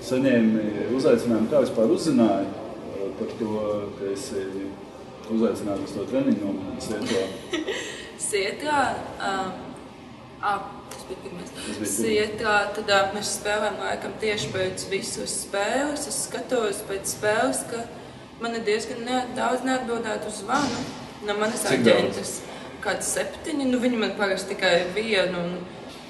saņēmi uzaicinājumu, kā vispār uzzināji par to, ka esi uzaicināts uz to treniņu nometni Sietrā? Sietrā? Tas bija pirmais. Sietrā, tad mēs spēlējam laikam tieši pēc visas spēles. Es skatos pēc spēles, ka man ir diezgan daudz neatbildētu uz zvanu no manas aģentes. Kāds 7, nu viņi man parasti tikai vienu,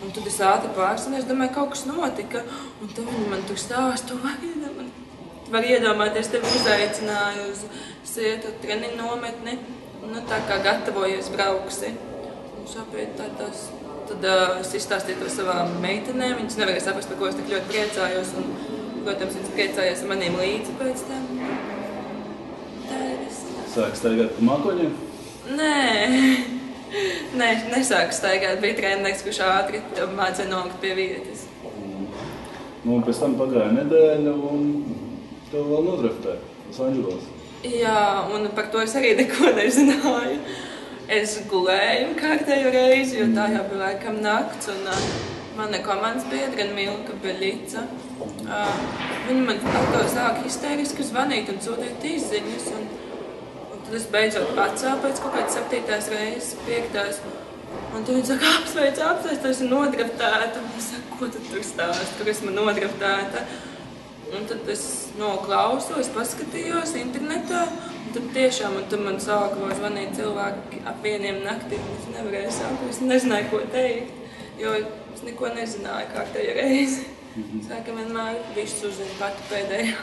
un tad es ātri pārsinu, es domāju, kaut kas notika, un tad viņi man tur stāst, tu var iedomāties, tevi uzaicināju uz Sietru treniņu nometni, nu tā kā gatavojies brauksi. Un šāpēc tad es izstāstīju to savām meitenēm, viņas nevarēja saprast, par ko es tik ļoti priecājos, un, protams, viņas priecājās ar maniem līdzi pēc tam. Tā ir viss. Sāki staigāt pa mākoņiem? Nē, nesāku staigāt. Bija treneris, kurš ātri mācīja nolikt pie vietas. Nu, pēc tam pagāja nedēļa, un tev vēl nodraftēja Losandželosā. Jā, un par to es arī neko nezināju. Es gulēju kārtējo reizi, jo tā jau bija laikam nakts, un mana komandas biedra Milka Beļica. Viņa man atkal sāka histēriski zvanīt un sūtīt izziņas, un tad es beidzot pacēlu pēc kaut kādas 7. reizes, 5. Un tad viņi saka, apsveic, tu esi nodraftēta. Un es saku, ko tad tur stāst, kur esmu nodraftēta? Un tad es noklausu, es paskatījos internetā, un tad tiešām, un tad man sāka zvanīt cilvēki ap 1 naktī, un es nevarēju sākt, es nezināju, ko teikt, jo es neko nezināju kārtējo reizi. Sāka vienmēr viss uzzina pati pēdējā.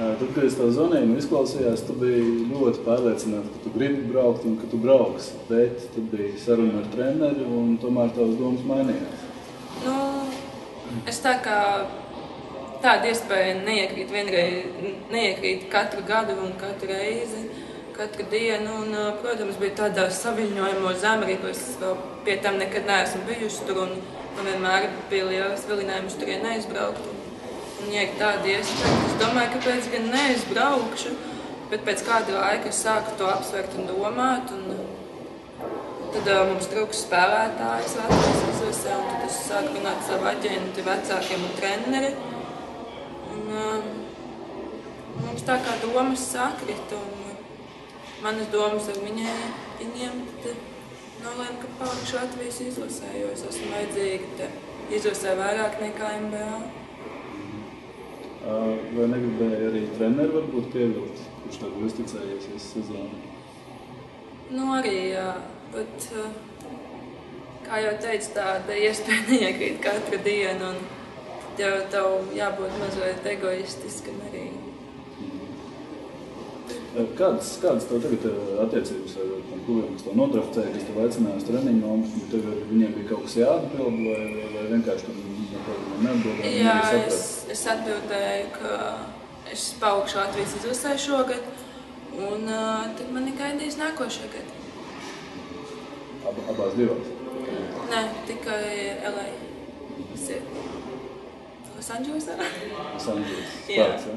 Tad, kad es tev zvanīju un izklausījās, tu biji ļoti pārliecināta, ka tu gribi braukt un ka tu brauksi, bet tad bija saruna ar treneri un tomēr tavas domas mainījās. Nu, es tā kā tāda iespēja neiekrīt katru gadu un katru reizi, katru dienu, un, protams, bija tādā saviļņojumos Amerikā, es vēl pie tam nekad neesmu bijusi tur, un man vienmēr bija liels vilinājums turien neizbraukt. Un, ja ir tāda iespēja, es domāju, kāpēc gan neizbraukšu, bet pēc kāda laika es sāku to apsvērt un domāt, un tad mums trūks spēlētājs Latvijas izlasē, un tad es sāku runāt savu aģentu, vecākiem un treneri. Un mums tā kā domas sakrita, un manas domas ar viņiem tad nolēma, ka palikšu Latvijas izlasē, jo es esmu vajadzīga te izlasē vairāk nekā NBA. Vai negribēja arī treneri varbūt pievilkt, kurš tev uzticējies visu sezonu? Nu arī, jā, bet, kā jau teicu, tāda iespēja neiekrīt katru dienu, un tev jābūt mazliet egoistiskam arī. Kādas tev tagad attiecības ar tiem klubiem, kas tev nodraftēja, kas tev aicināja uz treniņu nometni? Tev viņiem bija kaut kas jāatbild, vai vienkārši tam neatbildēja? Jā, es atbildēju, ka es palikšu Latvijas izlasē šogad, un tad mani gaidīs nākošajā gadā. Abās divās? Nē, tikai LA. Losandželosā. Losandželosā.